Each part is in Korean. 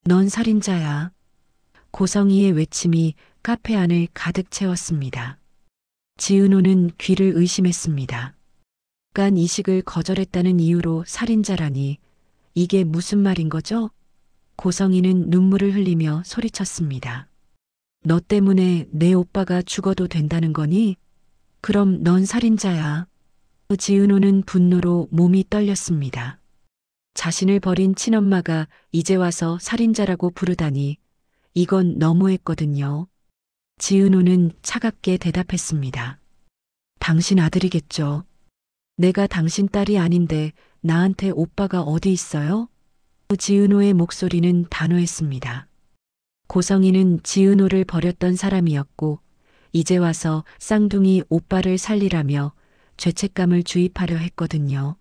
넌 살인자야. 고성희의 외침이 카페 안을 가득 채웠습니다. 지은호는 귀를 의심했습니다. 간 이식을 거절했다는 이유로 살인자라니 이게 무슨 말인 거죠? 고성희는 눈물을 흘리며 소리쳤습니다. 너 때문에 내 오빠가 죽어도 된다는 거니? 그럼 넌 살인자야. 지은호는 분노로 몸이 떨렸습니다. 자신을 버린 친엄마가 이제 와서 살인자라고 부르다니 이건 너무했거든요. 지은호는 차갑게 대답했습니다. 당신 아들이겠죠. 내가 당신 딸이 아닌데 나한테 오빠가 어디 있어요? 지은호의 목소리는 단호했습니다. 고성희는 지은호를 버렸던 사람이었고 이제 와서 쌍둥이 오빠를 살리라며 죄책감을 주입하려 했거든요.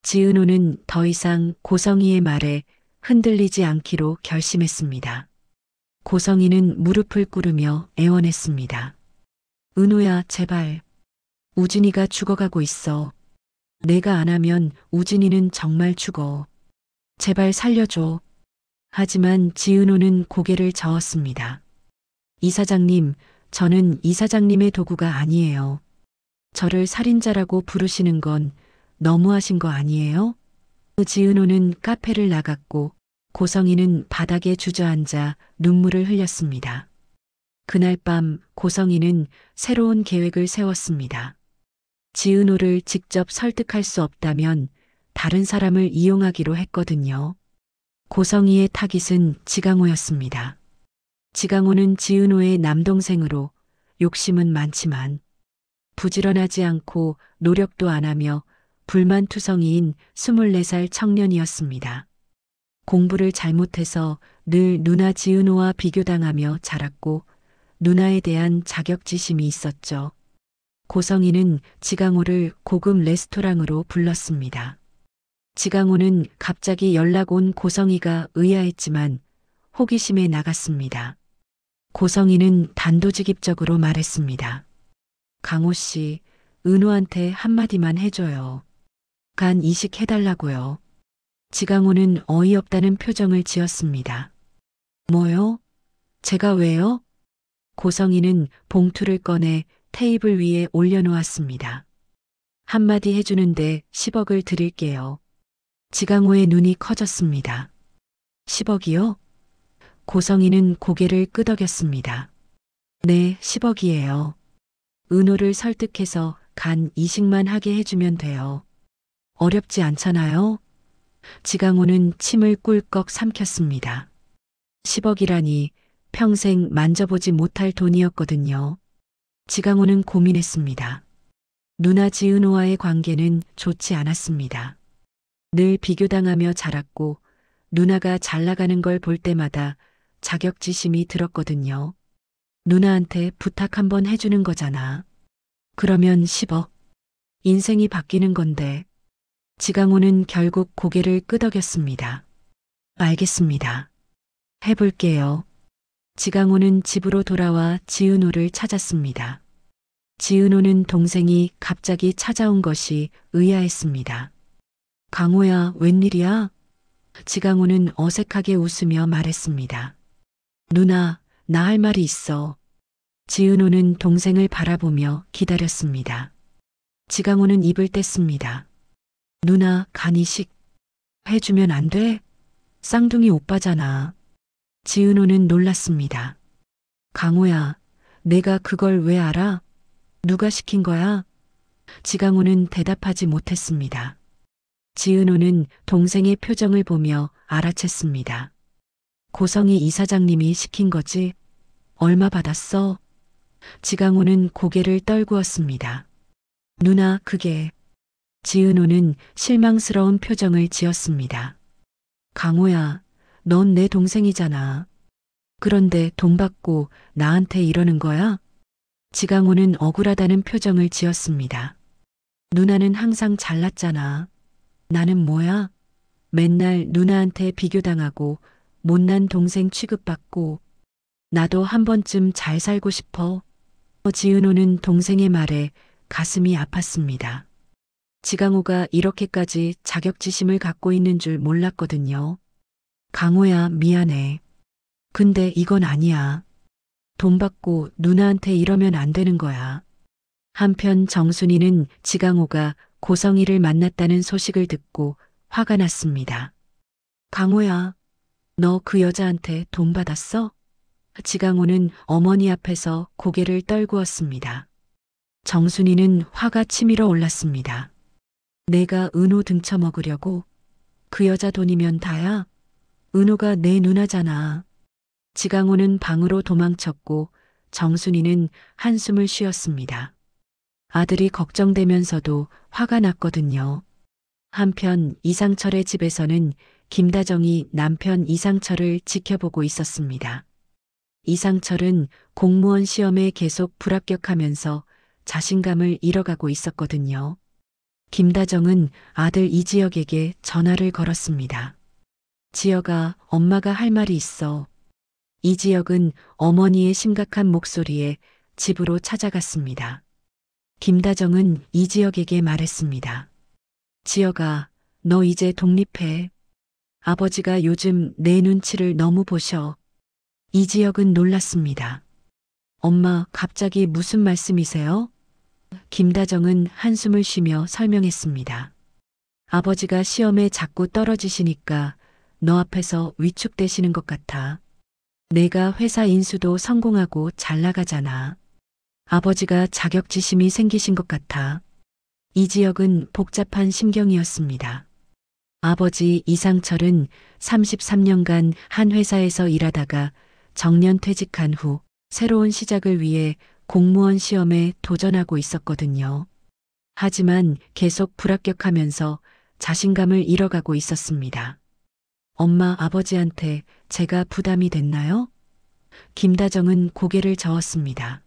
지은호는 더 이상 고성희의 말에 흔들리지 않기로 결심했습니다. 고성희는 무릎을 꿇으며 애원했습니다. 은호야, 제발. 우진이가 죽어가고 있어. 내가 안 하면 우진이는 정말 죽어. 제발 살려줘. 하지만 지은호는 고개를 저었습니다. 이사장님, 저는 이사장님의 도구가 아니에요. 저를 살인자라고 부르시는 건 너무하신 거 아니에요? 지은호는 카페를 나갔고 고성희는 바닥에 주저앉아 눈물을 흘렸습니다. 그날 밤 고성희는 새로운 계획을 세웠습니다. 지은호를 직접 설득할 수 없다면 다른 사람을 이용하기로 했거든요. 고성희의 타깃은 지강호였습니다. 지강호는 지은호의 남동생으로 욕심은 많지만 부지런하지 않고 노력도 안 하며 불만투성이인 24살 청년이었습니다. 공부를 잘못해서 늘 누나 지은호와 비교당하며 자랐고 누나에 대한 자격지심이 있었죠. 고성희는 지강호를 고급 레스토랑으로 불렀습니다. 지강호는 갑자기 연락 온 고성희가 의아했지만 호기심에 나갔습니다. 고성희는 단도직입적으로 말했습니다. 강호 씨, 은호한테 한마디만 해줘요. 간 이식해달라고요. 지강호는 어이없다는 표정을 지었습니다. 뭐요? 제가 왜요? 고성희는 봉투를 꺼내 테이블 위에 올려놓았습니다. 한마디 해주는데 10억을 드릴게요. 지강호의 눈이 커졌습니다. 10억이요? 고성희는 고개를 끄덕였습니다. 네, 10억이에요. 은호를 설득해서 간 이식만 하게 해주면 돼요. 어렵지 않잖아요? 지강호는 침을 꿀꺽 삼켰습니다. 10억이라니 평생 만져보지 못할 돈이었거든요. 지강호는 고민했습니다. 누나 지은호와의 관계는 좋지 않았습니다. 늘 비교당하며 자랐고 누나가 잘 나가는 걸 볼 때마다 자격지심이 들었거든요. 누나한테 부탁 한번 해주는 거잖아. 그러면 10억. 인생이 바뀌는 건데. 지강호는 결국 고개를 끄덕였습니다. 알겠습니다. 해볼게요. 지강호는 집으로 돌아와 지은호를 찾았습니다. 지은호는 동생이 갑자기 찾아온 것이 의아했습니다. 강호야, 웬일이야? 지강호는 어색하게 웃으며 말했습니다. 누나, 나 할 말이 있어. 지은호는 동생을 바라보며 기다렸습니다. 지강호는 입을 뗐습니다. 누나, 간이식 해주면 안 돼? 쌍둥이 오빠잖아. 지은호는 놀랐습니다. 강호야, 내가 그걸 왜 알아? 누가 시킨 거야? 지강호는 대답하지 못했습니다. 지은호는 동생의 표정을 보며 알아챘습니다. 고성희 이사장님이 시킨 거지? 얼마 받았어? 지강호는 고개를 떨구었습니다. 누나, 그게... 지은호는 실망스러운 표정을 지었습니다. 강호야, 넌 내 동생이잖아. 그런데 돈 받고 나한테 이러는 거야? 지강호는 억울하다는 표정을 지었습니다. 누나는 항상 잘났잖아. 나는 뭐야? 맨날 누나한테 비교당하고 못난 동생 취급받고 나도 한 번쯤 잘 살고 싶어. 지은호는 동생의 말에 가슴이 아팠습니다. 지강호가 이렇게까지 자격지심을 갖고 있는 줄 몰랐거든요. 강호야, 미안해. 근데 이건 아니야. 돈 받고 누나한테 이러면 안 되는 거야. 한편 정순이는 지강호가 고성이를 만났다는 소식을 듣고 화가 났습니다. 강호야, 너 그 여자한테 돈 받았어? 지강호는 어머니 앞에서 고개를 떨구었습니다. 정순이는 화가 치밀어 올랐습니다. 내가 은호 등쳐먹으려고? 그 여자 돈이면 다야? 은호가 내 누나잖아. 지강호는 방으로 도망쳤고 정순이는 한숨을 쉬었습니다. 아들이 걱정되면서도 화가 났거든요. 한편 이상철의 집에서는 김다정이 남편 이상철을 지켜보고 있었습니다. 이상철은 공무원 시험에 계속 불합격하면서 자신감을 잃어가고 있었거든요. 김다정은 아들 이지혁에게 전화를 걸었습니다. 지혁아, 엄마가 할 말이 있어. 이지혁은 어머니의 심각한 목소리에 집으로 찾아갔습니다. 김다정은 이지혁에게 말했습니다. 지혁아, 너 이제 독립해. 아버지가 요즘 내 눈치를 너무 보셔. 이지혁은 놀랐습니다. 엄마, 갑자기 무슨 말씀이세요? 김다정은 한숨을 쉬며 설명했습니다. 아버지가 시험에 자꾸 떨어지시니까 너 앞에서 위축되시는 것 같아. 내가 회사 인수도 성공하고 잘 나가잖아. 아버지가 자격지심이 생기신 것 같아. 이지혁은 복잡한 심경이었습니다. 아버지 이상철은 33년간 한 회사에서 일하다가 정년 퇴직한 후 새로운 시작을 위해 공무원 시험에 도전하고 있었거든요. 하지만 계속 불합격하면서 자신감을 잃어가고 있었습니다. 엄마, 아버지한테 제가 부담이 됐나요? 김다정은 고개를 저었습니다.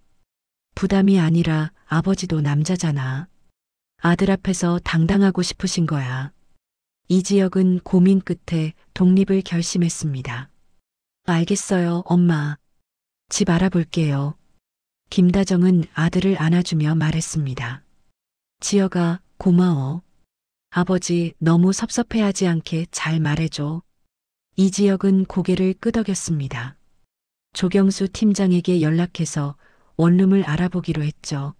부담이 아니라 아버지도 남자잖아. 아들 앞에서 당당하고 싶으신 거야. 이지혁은 고민 끝에 독립을 결심했습니다. 알겠어요, 엄마. 집 알아볼게요. 김다정은 아들을 안아주며 말했습니다. 지혁아, 고마워. 아버지 너무 섭섭해하지 않게 잘 말해줘. 이지혁은 고개를 끄덕였습니다. 조경수 팀장에게 연락해서 원룸을 알아보기로 했죠.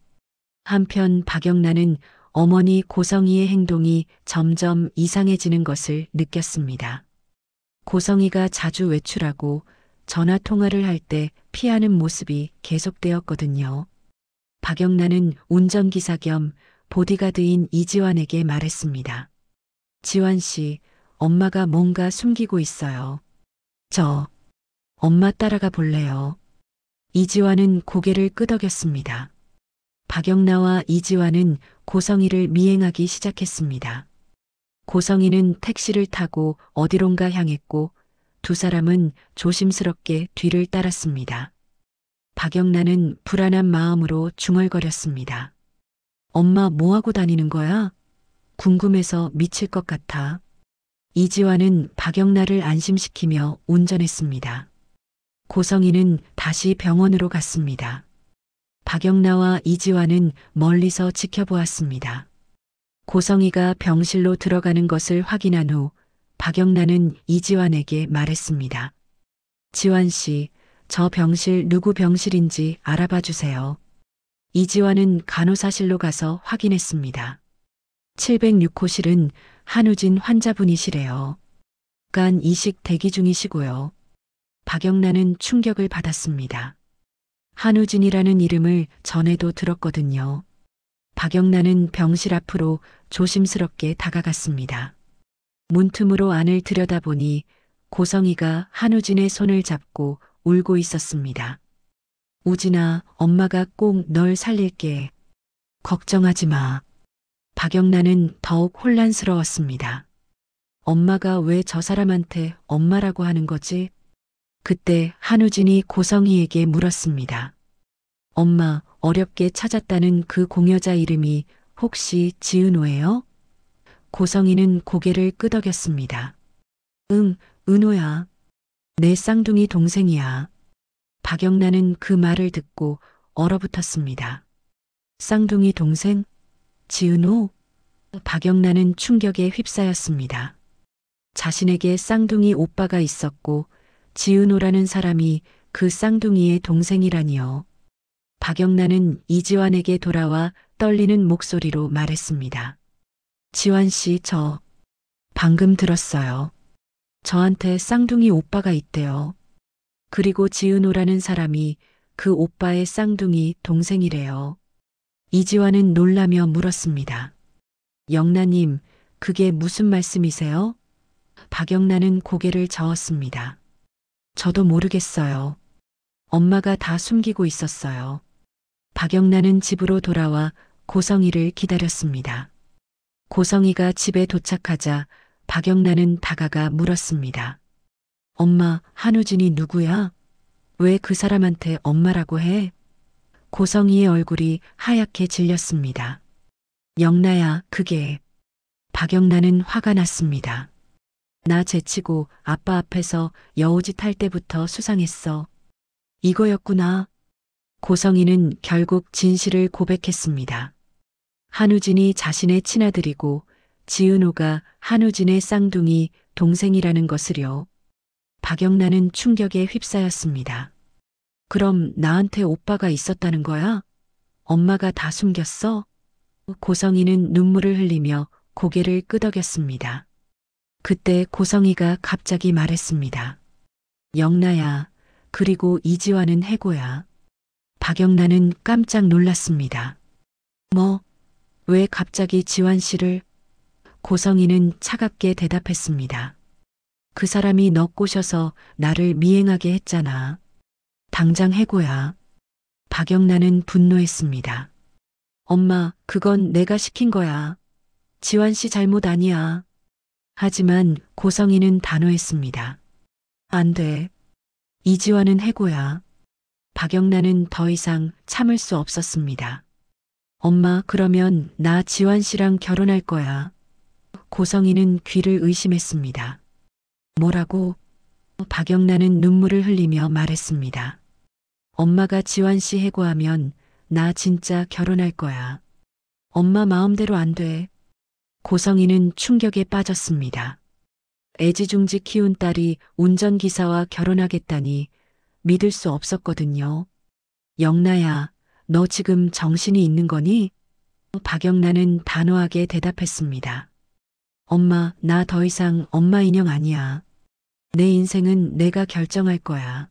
한편 박영란은 어머니 고성이의 행동이 점점 이상해지는 것을 느꼈습니다. 고성이가 자주 외출하고 전화 통화를 할 때 피하는 모습이 계속되었거든요. 박영란은 운전기사 겸 보디가드인 이지환에게 말했습니다. 지환 씨, 엄마가 뭔가 숨기고 있어요. 저, 엄마 따라가 볼래요. 이지환은 고개를 끄덕였습니다. 박영라와 이지환은 고성이를 미행하기 시작했습니다. 고성이는 택시를 타고 어디론가 향했고 두 사람은 조심스럽게 뒤를 따랐습니다. 박영란은 불안한 마음으로 중얼거렸습니다. 엄마 뭐하고 다니는 거야? 궁금해서 미칠 것 같아. 이지환은 박영란을 안심시키며 운전했습니다. 고성이는 다시 병원으로 갔습니다. 박영라와 이지환은 멀리서 지켜보았습니다. 고성이가 병실로 들어가는 것을 확인한 후 박영란은 이지환에게 말했습니다. 지환 씨, 저 병실 누구 병실인지 알아봐 주세요. 이지환은 간호사실로 가서 확인했습니다. 706호실은 한우진 환자분이시래요. 간 이식 대기 중이시고요. 박영란은 충격을 받았습니다. 한우진이라는 이름을 전에도 들었거든요. 박영란은 병실 앞으로 조심스럽게 다가갔습니다. 문틈으로 안을 들여다보니 고성이가 한우진의 손을 잡고 울고 있었습니다. 우진아, 엄마가 꼭 널 살릴게. 걱정하지 마. 박영란은 더욱 혼란스러웠습니다. 엄마가 왜 저 사람한테 엄마라고 하는 거지? 그때 한우진이 고성이에게 물었습니다. 엄마, 어렵게 찾았다는 그 공여자 이름이 혹시 지은호예요? 고성이는 고개를 끄덕였습니다. 응, 은호야. 내 쌍둥이 동생이야. 박영란은 그 말을 듣고 얼어붙었습니다. 쌍둥이 동생? 지은호? 박영란은 충격에 휩싸였습니다. 자신에게 쌍둥이 오빠가 있었고 지은호라는 사람이 그 쌍둥이의 동생이라니요. 박영란은 이지환에게 돌아와 떨리는 목소리로 말했습니다. 지환 씨, 저 방금 들었어요. 저한테 쌍둥이 오빠가 있대요. 그리고 지은호라는 사람이 그 오빠의 쌍둥이 동생이래요. 이지환은 놀라며 물었습니다. 영란님, 그게 무슨 말씀이세요? 박영란은 고개를 저었습니다. 저도 모르겠어요. 엄마가 다 숨기고 있었어요. 박영란은 집으로 돌아와 고성이를 기다렸습니다. 고성이가 집에 도착하자 박영란은 다가가 물었습니다. 엄마, 한우진이 누구야? 왜 그 사람한테 엄마라고 해? 고성이의 얼굴이 하얗게 질렸습니다. 영나야, 그게. 박영란은 화가 났습니다. 나 제치고 아빠 앞에서 여우짓 할 때부터 수상했어. 이거였구나. 고성이는 결국 진실을 고백했습니다. 한우진이 자신의 친아들이고 지은호가 한우진의 쌍둥이 동생이라는 것을요. 박영란은 충격에 휩싸였습니다. 그럼 나한테 오빠가 있었다는 거야? 엄마가 다 숨겼어? 고성이는 눈물을 흘리며 고개를 끄덕였습니다. 그때 고성이가 갑자기 말했습니다. 영나야, 그리고 이지환은 해고야. 박영란은 깜짝 놀랐습니다. 뭐? 왜 갑자기 지환 씨를? 고성이는 차갑게 대답했습니다. 그 사람이 너 꼬셔서 나를 미행하게 했잖아. 당장 해고야. 박영란은 분노했습니다. 엄마, 그건 내가 시킨 거야. 지환 씨 잘못 아니야. 하지만 고성이는 단호했습니다. 안 돼. 이지환은 해고야. 박영란은 더 이상 참을 수 없었습니다. 엄마, 그러면 나 지환 씨랑 결혼할 거야. 고성이는 귀를 의심했습니다. 뭐라고? 박영란은 눈물을 흘리며 말했습니다. 엄마가 지환 씨 해고하면 나 진짜 결혼할 거야. 엄마 마음대로 안 돼. 고성이는 충격에 빠졌습니다. 애지중지 키운 딸이 운전기사와 결혼하겠다니 믿을 수 없었거든요. 영나야, 너 지금 정신이 있는 거니? 박영란은 단호하게 대답했습니다. 엄마, 나 더 이상 엄마 인형 아니야. 내 인생은 내가 결정할 거야.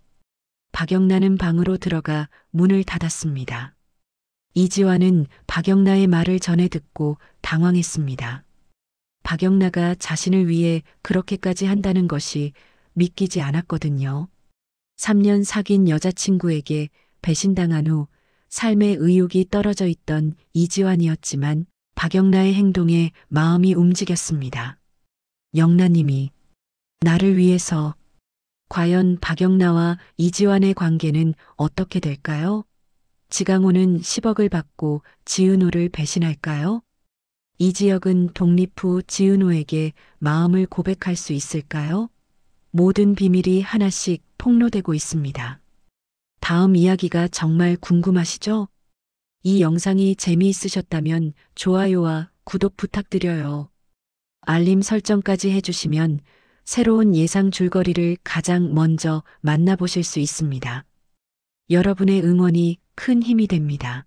박영란은 방으로 들어가 문을 닫았습니다. 이지환은 박영나의 말을 전해 듣고 당황했습니다. 박영나가 자신을 위해 그렇게까지 한다는 것이 믿기지 않았거든요. 3년 사귄 여자친구에게 배신당한 후 삶의 의욕이 떨어져 있던 이지환이었지만 박영나의 행동에 마음이 움직였습니다. 영나님이 나를 위해서. 과연 박영나와 이지환의 관계는 어떻게 될까요? 지강호는 10억을 받고 지은호를 배신할까요? 이지혁은 독립 후 지은호에게 마음을 고백할 수 있을까요? 모든 비밀이 하나씩 폭로되고 있습니다. 다음 이야기가 정말 궁금하시죠? 이 영상이 재미있으셨다면 좋아요와 구독 부탁드려요. 알림 설정까지 해주시면 새로운 예상 줄거리를 가장 먼저 만나보실 수 있습니다. 여러분의 응원이 큰 힘이 됩니다.